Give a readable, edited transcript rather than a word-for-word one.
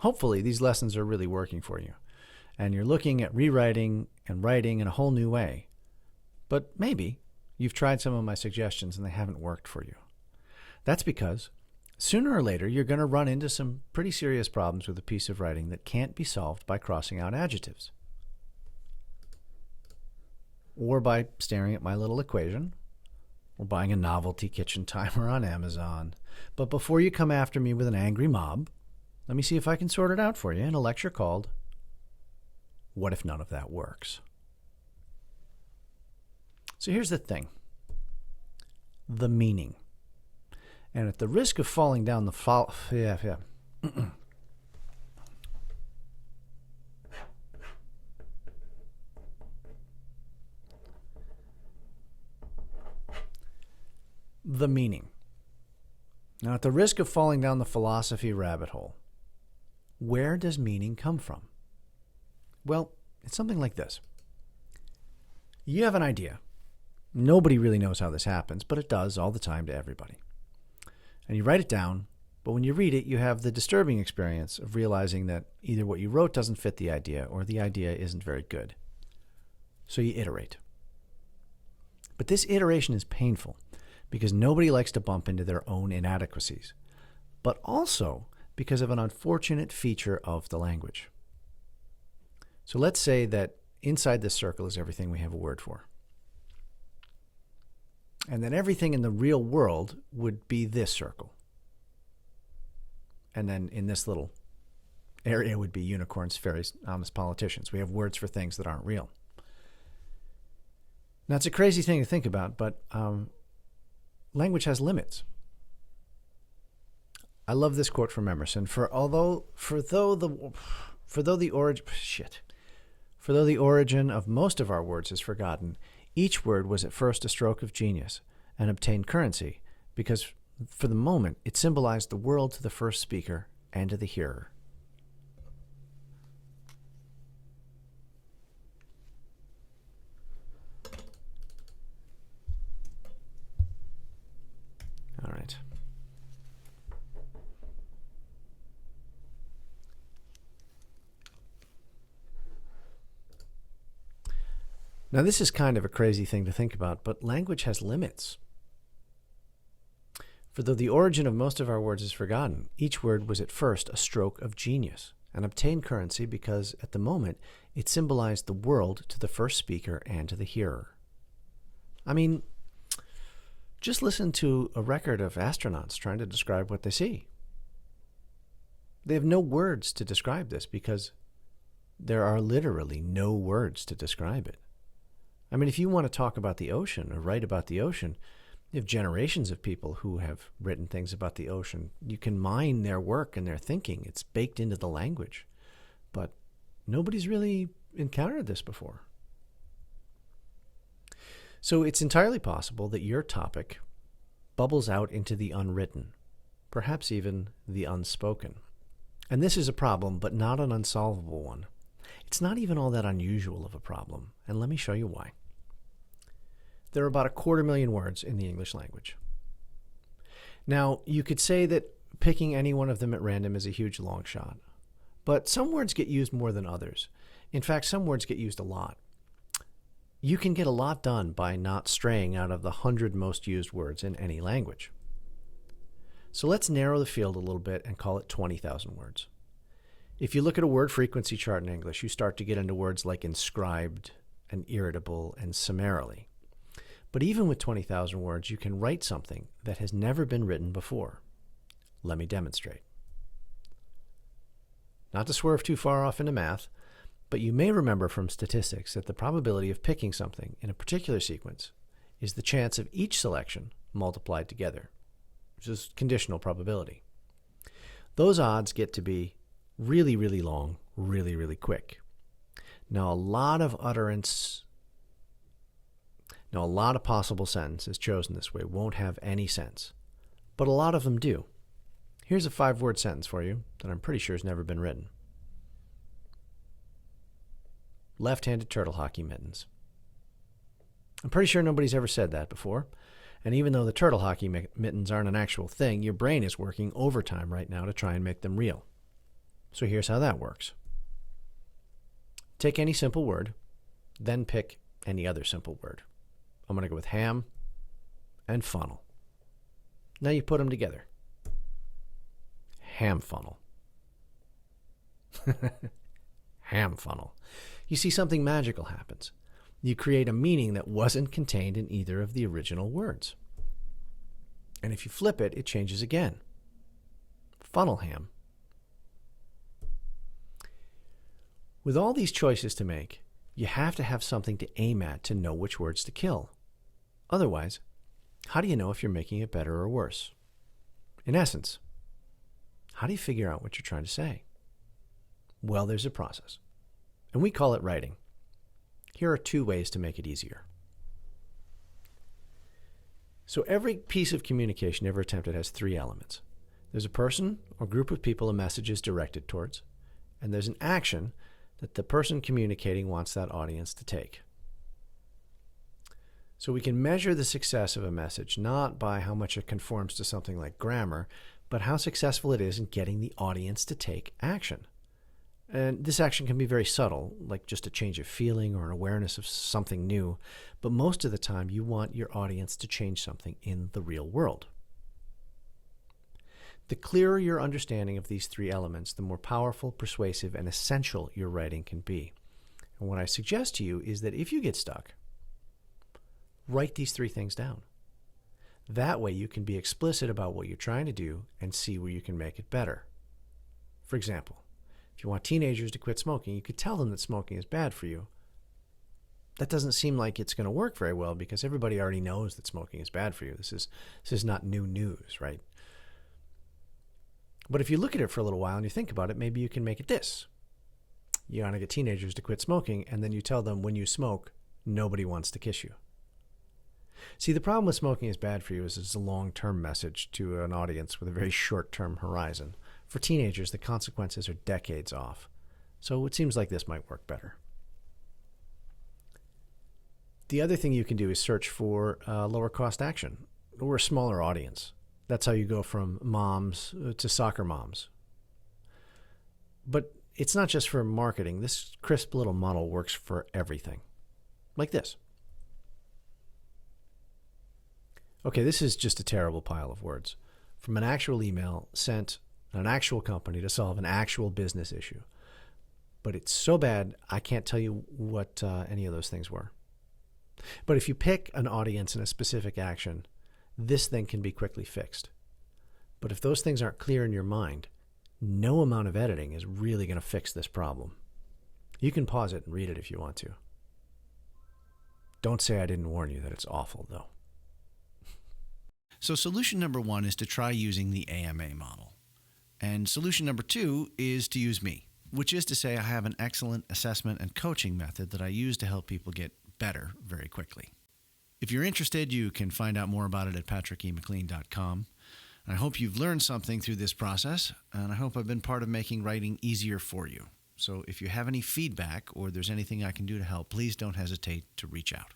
Hopefully, these lessons are really working for you, and you're looking at rewriting and writing in a whole new way. But maybe you've tried some of my suggestions and they haven't worked for you. That's because sooner or later you're going to run into some pretty serious problems with a piece of writing that can't be solved by crossing out adjectives, or by staring at my little equation, or buying a novelty kitchen timer on Amazon. But before you come after me with an angry mob, let me see if I can sort it out for you in a lecture called What If None of That Works? So here's the thing. The meaning. And at the risk of falling down the the meaning. Now, at the risk of falling down the philosophy rabbit hole, where does meaning come from? Well, it's something like this. You have an idea. Nobody really knows how this happens, but it does all the time to everybody. And you write it down, but when you read it, you have the disturbing experience of realizing that either what you wrote doesn't fit the idea or the idea isn't very good. So you iterate. But this iteration is painful because nobody likes to bump into their own inadequacies, but also because of an unfortunate feature of the language. So let's say that inside this circle is everything we have a word for. And then everything in the real world would be this circle. And then in this little area would be unicorns, fairies, honest politicians. We have words for things that aren't real. Now, it's a crazy thing to think about, but language has limits. I love this quote from Emerson. For though the origin of most of our words is forgotten, each word was at first a stroke of genius and obtained currency because for the moment it symbolized the world to the first speaker and to the hearer. All right. Now, this is kind of a crazy thing to think about, but language has limits. For though the origin of most of our words is forgotten, each word was at first a stroke of genius and obtained currency because at the moment it symbolized the world to the first speaker and to the hearer. I mean, just listen to a record of astronauts trying to describe what they see. They have no words to describe this because there are literally no words to describe it. I mean, if you want to talk about the ocean or write about the ocean, you have generations of people who have written things about the ocean. You can mine their work and their thinking. It's baked into the language. But nobody's really encountered this before. So it's entirely possible that your topic bubbles out into the unwritten, perhaps even the unspoken. And this is a problem, but not an unsolvable one. It's not even all that unusual of a problem, and let me show you why. There are about 250,000 words in the English language. Now, you could say that picking any one of them at random is a huge long shot, but some words get used more than others. In fact, some words get used a lot. You can get a lot done by not straying out of the 100 most used words in any language. So let's narrow the field a little bit and call it 20,000 words. If you look at a word frequency chart in English, you start to get into words like inscribed and irritable and summarily. But even with 20,000 words, you can write something that has never been written before. Let me demonstrate. Not to swerve too far off into math, but you may remember from statistics that the probability of picking something in a particular sequence is the chance of each selection multiplied together, which is conditional probability. Those odds get to be really, really long, really, really quick. Now, a lot of possible sentences chosen this way won't have any sense, but a lot of them do. Here's a 5-word sentence for you that I'm pretty sure has never been written. Left-handed turtle hockey mittens. I'm pretty sure nobody's ever said that before, and even though the turtle hockey mittens aren't an actual thing, your brain is working overtime right now to try and make them real. So here's how that works. Take any simple word, then pick any other simple word. I'm going to go with ham and funnel. Now you put them together. Ham funnel. Ham funnel. You see, something magical happens. You create a meaning that wasn't contained in either of the original words. And if you flip it, it changes again. Funnel ham. With all these choices to make, you have to have something to aim at to know which words to kill. Otherwise, how do you know if you're making it better or worse? In essence, how do you figure out what you're trying to say? Well, there's a process, and we call it writing. Here are 2 ways to make it easier. So every piece of communication ever attempted has 3 elements. There's a person or group of people a message is directed towards, and there's an action that the person communicating wants that audience to take. So we can measure the success of a message not by how much it conforms to something like grammar, but how successful it is in getting the audience to take action. And this action can be very subtle, like just a change of feeling or an awareness of something new, but most of the time you want your audience to change something in the real world. The clearer your understanding of these 3 elements, the more powerful, persuasive, and essential your writing can be. And what I suggest to you is that if you get stuck, write these 3 things down. That way you can be explicit about what you're trying to do and see where you can make it better. For example, if you want teenagers to quit smoking, you could tell them that smoking is bad for you. That doesn't seem like it's going to work very well because everybody already knows that smoking is bad for you. This is not new news, right? But if you look at it for a little while and you think about it, maybe you can make it this. You want to get teenagers to quit smoking, and then you tell them when you smoke, nobody wants to kiss you. See, the problem with smoking is bad for you is it's a long-term message to an audience with a very short-term horizon. For teenagers, the consequences are decades off. So it seems like this might work better. The other thing you can do is search for lower-cost action or a smaller audience. That's how you go from moms to soccer moms. But it's not just for marketing. This crisp little model works for everything. Like this. Okay, this is just a terrible pile of words. From an actual email sent an actual company to solve an actual business issue. But it's so bad, I can't tell you what any of those things were. But if you pick an audience and a specific action, this thing can be quickly fixed. But if those things aren't clear in your mind, no amount of editing is really going to fix this problem. You can pause it and read it if you want to. Don't say I didn't warn you that it's awful, though. So solution number 1 is to try using the AMA model. And solution number 2 is to use me, which is to say I have an excellent assessment and coaching method that I use to help people get better very quickly. If you're interested, you can find out more about it at patrickemclean.com. I hope you've learned something through this process, and I hope I've been part of making writing easier for you. So if you have any feedback or there's anything I can do to help, please don't hesitate to reach out.